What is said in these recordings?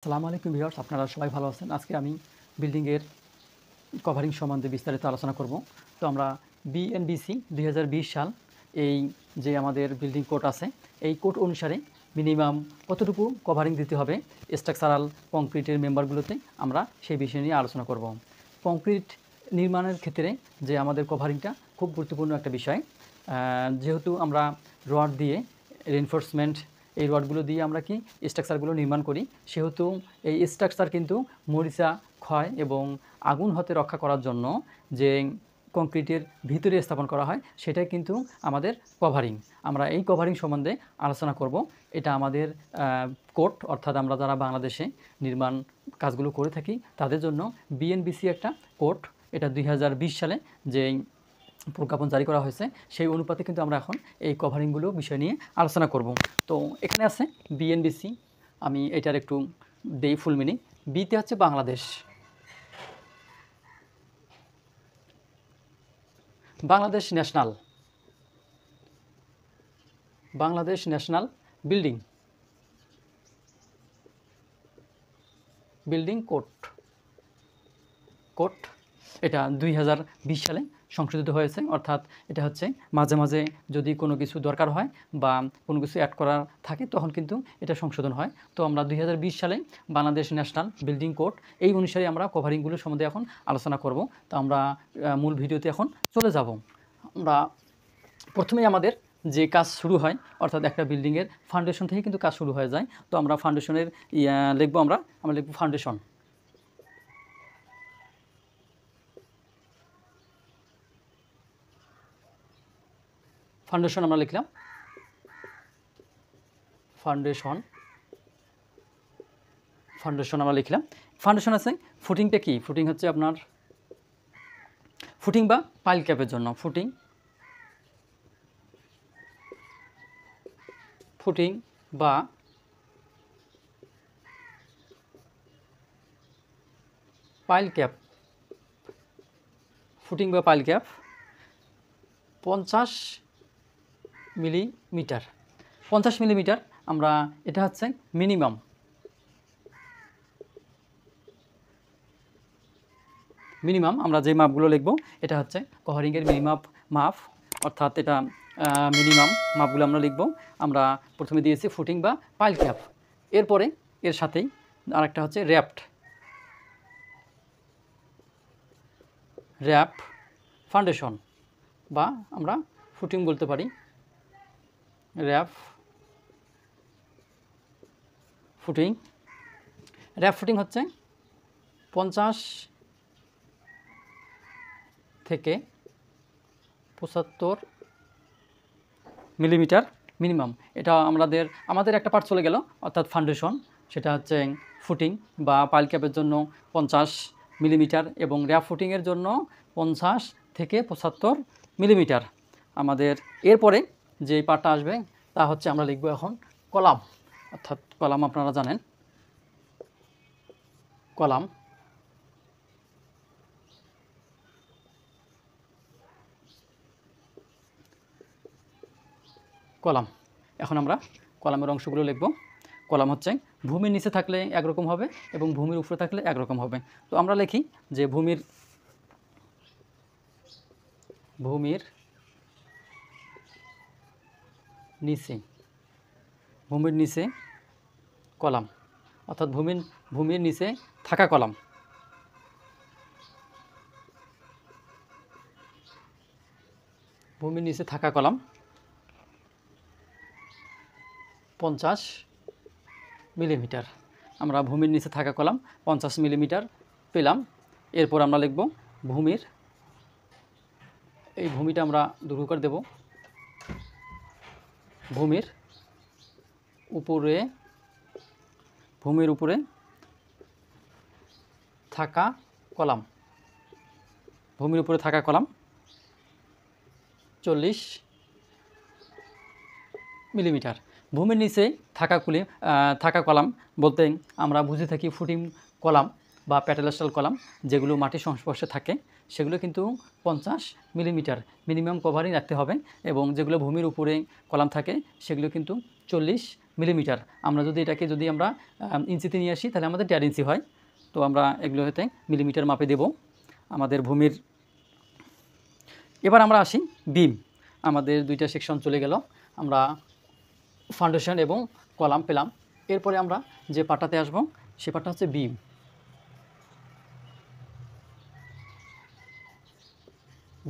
আসসালামু আলাইকুম ভিউয়ার্স, আপনারা সবাই ভালো আছেন। আজকে আমি বিল্ডিংয়ের কভারিং সম্বন্ধে বিস্তারিত আলোচনা করব। তো আমরা বিএনবিসি 2020 সাল এই যে আমাদের বিল্ডিং কোড আছে, এই কোড অনুসারে মিনিমাম কতটুকু কভারিং দিতে হবে স্ট্রাকচারাল কংক্রিটের মেম্বারগুলোতে, আমরা সেই বিষয় নিয়ে আলোচনা করব। কংক্রিট নির্মাণের ক্ষেত্রে যে আমাদের কভারিংটা খুব গুরুত্বপূর্ণ একটা বিষয়। যেহেতু আমরা রড দিয়ে রেনফোর্সমেন্ট, এই রডগুলো দিয়ে আমরা কি স্ট্রাকচারগুলো নির্মাণ করি, সেহেতু এই স্ট্রাকচার কিন্তু মরিচা, ক্ষয় এবং আগুন হতে রক্ষা করার জন্য যে কংক্রিটের ভিতরে স্থাপন করা হয়, সেটাই কিন্তু আমাদের কভারিং। আমরা এই কভারিং সম্বন্ধে আলোচনা করব। এটা আমাদের কোড, অর্থাৎ আমরা যারা বাংলাদেশে নির্মাণ কাজগুলো করে থাকি তাদের জন্য বিএনবিসি একটা কোড। এটা 2020 সালে যে প্রজ্ঞাপন জারি করা হয়েছে, সেই অনুপাতে কিন্তু আমরা এখন এই কভারিংগুলো বিষয় নিয়ে আলোচনা করব। তো এখানে আছে বিএনবিসি, আমি এটার একটু দেই ফুল মিনিং। বিতে হচ্ছে Bangladesh, Bangladesh national, Bangladesh national building, building code, code এটা 2020 সালে সংশোধিত হয়েছে। অর্থাৎ এটা হচ্ছে মাঝে মাঝে যদি কোনো কিছু দরকার হয় বা কোনো কিছু অ্যাড করার থাকে তখন কিন্তু এটা সংশোধন হয়। তো আমরা 2020 সালে বাংলাদেশ ন্যাশনাল বিল্ডিং কোড, এই অনুসারে আমরা কভারিংগুলো সম্বন্ধে এখন আলোচনা করব। তো আমরা মূল ভিডিওতে এখন চলে যাব। আমরা প্রথমেই আমাদের যে কাজ শুরু হয়, অর্থাৎ একটা বিল্ডিংয়ের ফাউন্ডেশন থেকে কিন্তু কাজ শুরু হয়ে যায়। তো আমরা ফাউন্ডেশনের লিখবো, আমরা লিখব ফাউন্ডেশন। ফাউন্ডেশন আমরা লিখলাম, ফাউন্ডেশন, ফাউন্ডেশন আমরা লিখলাম। ফাউন্ডেশন আছে। ফুটিংটা কি? ফুটিং হচ্ছে আপনার ফুটিং বা পাইল ক্যাপের জন্য, ফুটিং, ফুটিং বা পাইল ক্যাপ, ফুটিং বা পাইল ক্যাপ 50 মিলিমিটার, 50 মিলিমিটার। আমরা এটা হচ্ছে মিনিমাম, মিনিমাম আমরা যে মাপগুলো লিখব এটা হচ্ছে কভারিংয়ের মিনিমাম মাপ, অর্থাৎ এটা মিনিমাম মাপগুলো আমরা লিখব। আমরা প্রথমে দিয়েছি ফুটিং বা পাইল ক্যাপ, এরপরে এর সাথেই আরেকটা হচ্ছে র্যাপড, র্যাপ ফাউন্ডেশন, বা আমরা ফুটিং বলতে পারি, র্যাপ ফুটিং। র্যাপ ফুটিং হচ্ছে 50 থেকে 75 মিলিমিটার মিনিমাম। এটা আমাদের একটা পার্ট চলে গেল, অর্থাৎ ফাউন্ডেশন, সেটা হচ্ছে ফুটিং বা পাইল ক্যাপের জন্য 50 মিলিমিটার এবং র্যাপ ফুটিংয়ের জন্য 50 থেকে 75 মিলিমিটার। আমাদের এরপরে যে পার্টটা আসবে তা হচ্ছে আমরা লিখব এখন কলাম, অর্থাৎ কলাম আপনারা জানেন, কলাম। কলাম, এখন আমরা কলামের অংশগুলো লিখব। কলাম হচ্ছে ভূমির নিচে থাকলে একরকম হবে এবং ভূমির উপরে থাকলে একরকম হবে। তো আমরা লিখি যে ভূমির নিচে, ভূমির নিচে কলাম, অর্থাৎ ভূমির নিচে থাকা কলাম, ভূমির নিচে থাকা কলাম 50 মিলিমিটার। আমরা ভূমির নিচে থাকা কলাম 50 মিলিমিটার পেলাম। এরপর আমরা লিখব ভূমির, এই ভূমিটা আমরা দৈর্ঘ্য করে দেব, ভূমির উপরে, ভূমির উপরে থাকা কলাম, ভূমির উপরে থাকা কলাম 40 মিলিমিটার। ভূমির নিচে থাকা কলাম বলতে আমরা বুঝে থাকি ফুটিং কলাম বা প্যাটেলাস্টাল কলাম, যেগুলো মাটির সংস্পর্শে থাকে সেগুলো কিন্তু 50 মিলিমিটার মিনিমাম কভারিং রাখতে হবে, এবং যেগুলো ভূমির উপরে কলাম থাকে সেগুলো কিন্তু 40 মিলিমিটার। আমরা যদি এটাকে আমরা ইঞ্চিতে নিয়ে আসি তাহলে আমাদের 1.5 ইঞ্চি হয়। তো আমরা এগুলো হতে মিলিমিটার মাপে দেব আমাদের ভূমির। এবার আমরা আসি বিম। আমাদের 2টা সেকশন চলে গেল, আমরা ফাউন্ডেশন এবং কলাম পেলাম। এরপরে আমরা যে পার্টটাতে আসব সে পার্টটা হচ্ছে বিম।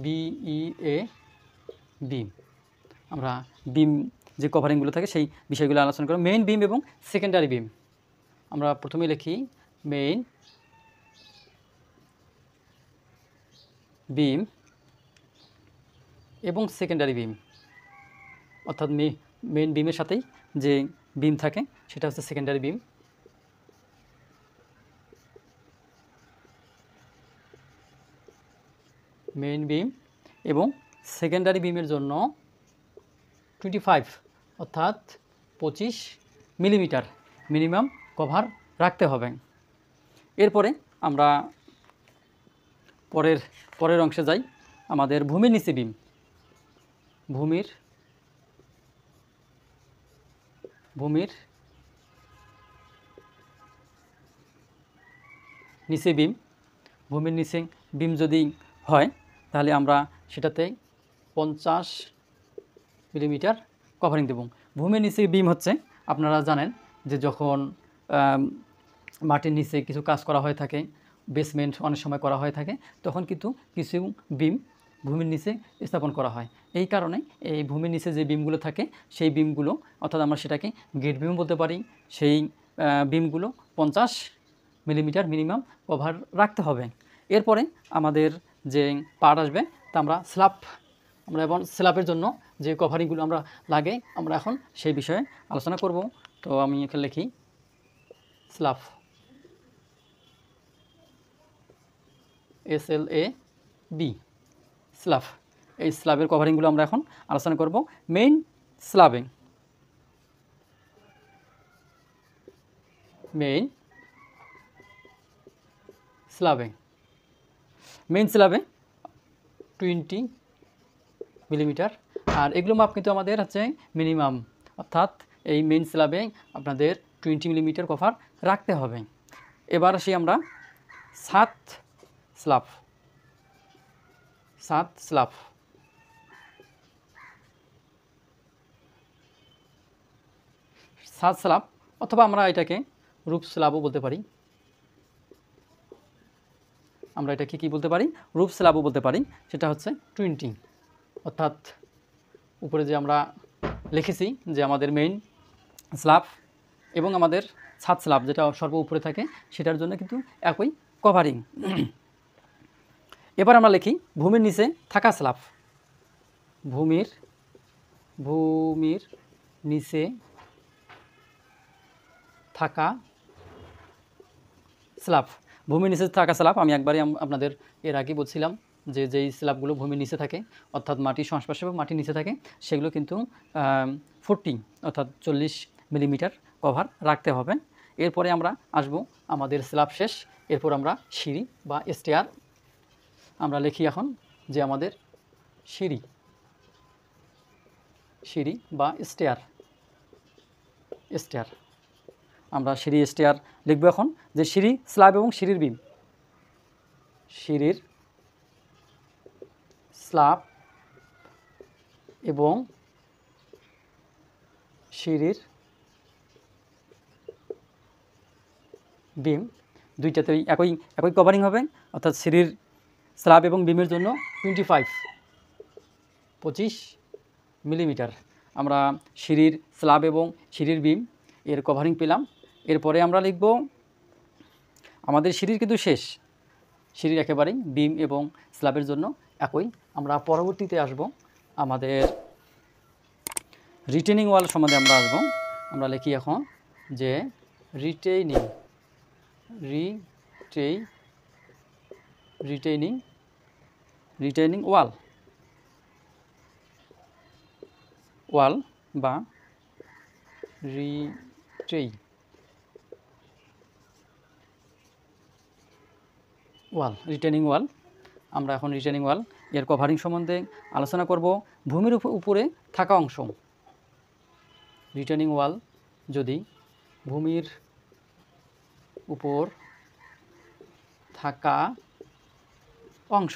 BEA বিম। আমরা বিম যে কভারিংগুলো থাকে সেই বিষয়গুলো আলোচনা করব। মেইন বিম এবং সেকেন্ডারি বিম। আমরা প্রথমে লিখি মেইন বিম এবং সেকেন্ডারি বিম, অর্থাৎ মেইন বিমের সাথেই যে বিম থাকে সেটা হচ্ছে সেকেন্ডারি বিম। মেইন বিম এবং সেকেন্ডারি বিমের জন্য 25 অর্থাৎ 25 মিলিমিটার মিনিমাম কভার রাখতে হবে। এরপরে আমরা পরের অংশে যাই। আমাদের ভূমির নিচে বিম। ভূমির নিচে বিম। ভূমির নিচে বিম যদি হয় তাহলে আমরা সেটাতে 50 মিলিমিটার কভারিং দেব। ভূমির নিচে বিম হচ্ছে, আপনারা জানেন যে যখন মাটির নিচে কিছু কাজ করা হয়ে থাকে, বেসমেন্ট অনেক সময় করা হয়ে থাকে, তখন কিন্তু কিছু বিম ভূমির নিচে স্থাপন করা হয়। এই কারণে এই ভূমির নিচে যে বিমগুলো থাকে সেই বিমগুলো, অর্থাৎ আমরা সেটাকে গেট বিম বলতে পারি, সেই বিমগুলো 50 মিলিমিটার মিনিমাম কভার রাখতে হবে। এরপরে আমাদের যে পার্ট আসবে তা আমরা এবং স্ল্যাবের জন্য যে কভারিংগুলো আমরা লাগে আমরা এখন সেই বিষয়ে আলোচনা করব। তো আমি এখানে লিখি স্ল্যাব, SLAB স্ল্যাব। এই স্ল্যাবের কভারিংগুলো আমরা এখন আলোচনা করব। মেইন স্ল্যাবে মেইন স্ল্যাবে 20 মিলিমিটার। আর এগুলো মাপ কিন্তু আমাদের হচ্ছে মিনিমাম, অর্থাৎ এই মেইন স্ল্যাবে আপনাদের 20 মিলিমিটার কভার রাখতে হবে। এবার আসি আমরা ছাদ স্ল্যাব। ছাদ স্ল্যাব অথবা আমরা এটাকে রূপ স্ল্যাবও বলতে পারি। আমরা এটাকে কি বলতে পারি? রূপ স্ল্যাবও বলতে পারি। সেটা হচ্ছে 20, অর্থাৎ উপরে যে আমরা লিখেছি যে আমাদের মেইন স্ল্যাব এবং আমাদের ছাদ স্ল্যাব যেটা সর্ব উপরে থাকে সেটার জন্য কিন্তু একই কভারিং। এবার আমরা লিখি ভূমির নিচে থাকা স্ল্যাব। ভূমির নিচে থাকা স্ল্যাব। ভূমির নিচে থাকা স্ল্যাব আমি একবারই আপনাদের এর আগে বলছিলাম যে যেই স্ল্যাবগুলো ভূমির নিচে থাকে, অর্থাৎ মাটির সংস্পর্শে এবং মাটির নিচে থাকে, সেগুলো কিন্তু 40 অর্থাৎ 40 মিলিমিটার কভার রাখতে হবে। এরপরে আমরা আসব আমাদের স্ল্যাব শেষ, এরপর আমরা সিঁড়ি বা স্টেয়ার। আমরা লিখি এখন যে আমাদের সিঁড়ি বা স্টেয়ার। আমরা সিঁড়ি স্টেয়ার লিখব এখন, যে সিঁড়ি স্ল্যাব এবং সিঁড়ির বিম। সিঁড়ির স্ল্যাব এবং সিঁড়ির বিম দুইটাতেই একই কভারিং হবে, অর্থাৎ সিঁড়ির স্ল্যাব এবং বিমের জন্য 25 মিলিমিটার। আমরা সিঁড়ির স্ল্যাব এবং সিঁড়ির বিম এর কভারিং পেলাম। এরপরে আমরা লিখব আমাদের সিঁড়ির কিন্তু শেষ, সিঁড়ির একেবারেই বিম এবং স্ল্যাবের জন্য একই। আমরা পরবর্তীতে আসব আমাদের রিটেনিং ওয়াল সম্বন্ধে আমরা আসব। আমরা লিখি এখন যে রিটেনিং ওয়াল বা রিটেনিং ওয়াল। আমরা এখন রিটেনিং ওয়াল এর কভারিং সম্বন্ধে আলোচনা করব। ভূমির উপরে থাকা অংশ, রিটেনিং ওয়াল যদি ভূমির উপর থাকা অংশ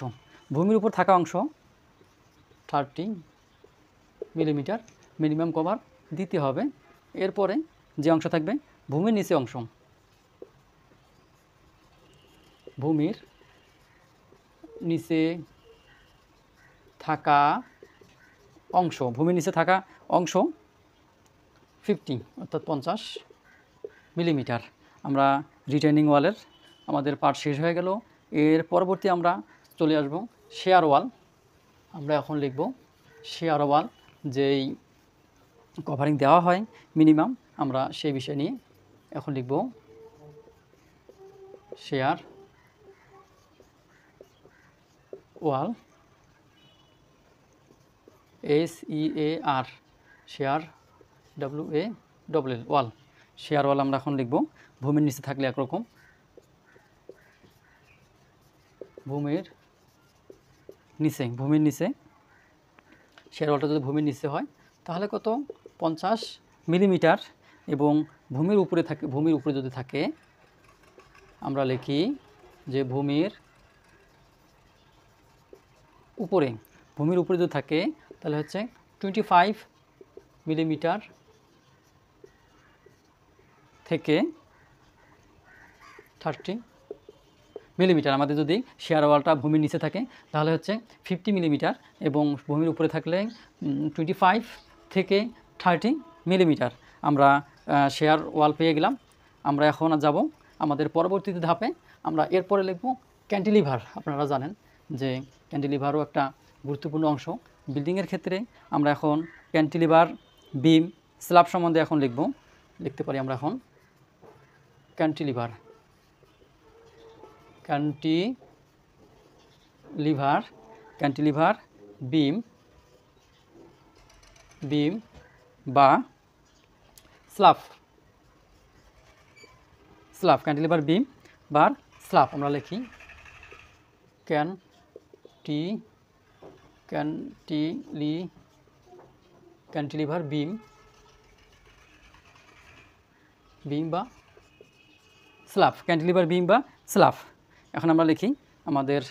30 মিলিমিটার মিনিমাম কভার দিতে হবে। এরপরে যে অংশ থাকবে ভূমির নিচে অংশ, ভূমির নিচে থাকা অংশ 50 অর্থাৎ 50 মিলিমিটার। আমরা রিটেনিং ওয়ালের আমাদের পার্ট শেষ হয়ে গেল। এর পরবর্তী আমরা চলে আসব শেয়ার ওয়াল। আমরা এখন লিখব শেয়ার ওয়াল, যেই কভারিং দেওয়া হয় মিনিমাম, আমরা সেই বিষয় নিয়ে এখন লিখব শেয়ার ওয়াল, SEAR, শেয়ার WALL ওয়াল। শেয়ার ওয়াল আমরা এখন লিখব। ভূমির নিচে থাকলে একরকম, ভূমির নিচে শেয়ার ওয়ালটা যদি ভূমির নিচে হয় তাহলে কত 50 মিলিমিটার, এবং ভূমির উপরে যদি থাকে আমরা লিখি যে ভূমির উপরে যদি থাকে তাহলে হচ্ছে 25 মিলিমিটার থেকে 30 মিলিমিটার। আমাদের যদি শেয়ার ওয়ালটা ভূমির নিচে থাকে তাহলে হচ্ছে 50 মিলিমিটার, এবং ভূমির উপরে থাকলে 25 থেকে 30 মিলিমিটার। আমরা শেয়ার ওয়াল পেয়ে গেলাম। আমরা এখন যাব আমাদের পরবর্তীতে ধাপে। আমরা এরপরে লিখব ক্যান্টিলিভার। আপনারা জানেন যে ক্যান্টিলিভারও একটা গুরুত্বপূর্ণ অংশ বিল্ডিংয়ের ক্ষেত্রে। আমরা এখন ক্যান্টিলিভার, বিম, স্ল্যাব সম্বন্ধে এখন লিখতে পারি আমরা এখন ক্যান্টিলিভার বিম বা স্ল্যাব, ক্যান্টিলিভার বিম বা স্ল্যাব। আমরা লিখি ক্যান্টিলিভার বিম বা স্ল্যাব, ক্যান্টিলিভার বিম বা স্ল্যাব। এখন আমরা লিখি আমাদের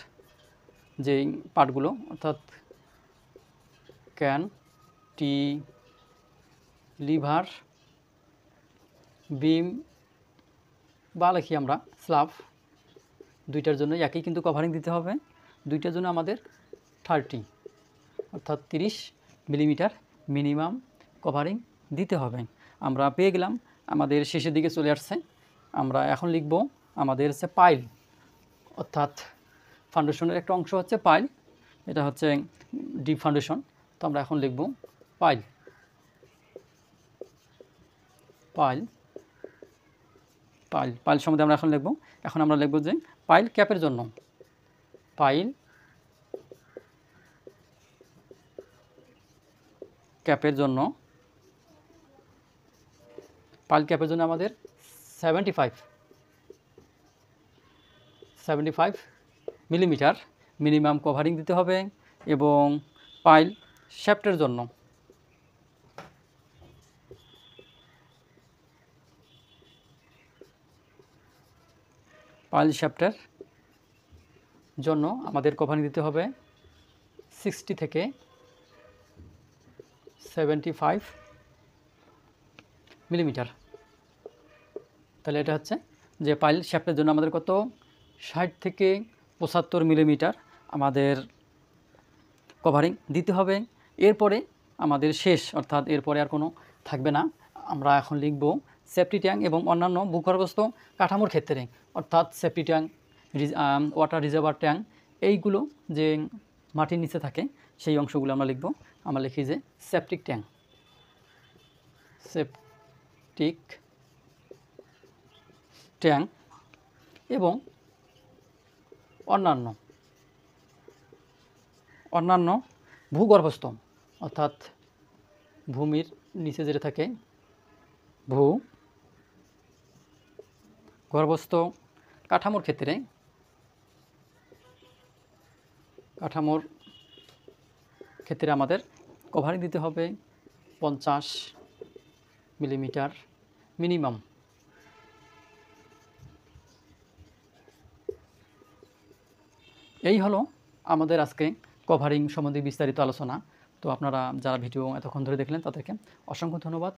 যেই পার্টগুলো, অর্থাৎ ক্যান্টিলিভার বিম বা লিখি আমরা স্ল্যাব। দুইটার জন্য একই কিন্তু কভারিং দিতে হবে। দুইটার জন্য আমাদের 30 অর্থাৎ 30 মিলিমিটার মিনিমাম কভারিং দিতে হবে। আমরা পেয়ে গেলাম, আমাদের শেষের দিকে চলে আসছে। আমরা এখন লিখব আমাদের হচ্ছে পাইল, অর্থাৎ ফাউন্ডেশনের একটা অংশ হচ্ছে পাইল, এটা হচ্ছে ডিপ ফাউন্ডেশন। তো আমরা এখন লিখব পাইল সম্বন্ধে আমরা এখন লিখব। এখন আমরা লিখব যে পাইল ক্যাপের জন্য, পাইল ক্যাপের জন্য আমাদের 75 মিলিমিটার মিনিমাম কভারিং দিতে হবে। এবং পাইল শ্যাফটের জন্য আমাদের কভারিং দিতে হবে 60 থেকে 75 মিলিমিটার। তাহলে এটা হচ্ছে যে পাইল শ্যাফটের জন্য আমাদের কত 60 থেকে 75 মিলিমিটার আমাদের কভারিং দিতে হবে। এরপরে আমাদের শেষ, অর্থাৎ এরপরে আর কোনো থাকবে না। আমরা এখন লিখব সেফটি ট্যাঙ্ক এবং অন্যান্য ভূগর্ভস্থ কাঠামোর ক্ষেত্রে, অর্থাৎ safety tank, water reservoir tank, এইগুলো যে মাটির নিচে থাকে সেই অংশগুলো আমরা লিখব। আমরা লিখি যে সেপটিক ট্যাঙ্ক এবং অন্যান্য ভূগর্ভস্থ, অর্থাৎ ভূমির নিচে যেটা থাকে ভূগর্ভস্থ কাঠামোর ক্ষেত্রে আমাদের কভারিং দিতে হবে 50 মিলিমিটার মিনিমাম। এই হলো আমাদের আজকে কভারিং সম্বন্ধে বিস্তারিত আলোচনা। তো আপনারা যারা ভিডিও এতক্ষণ ধরে দেখলেন তাদেরকে অসংখ্য ধন্যবাদ।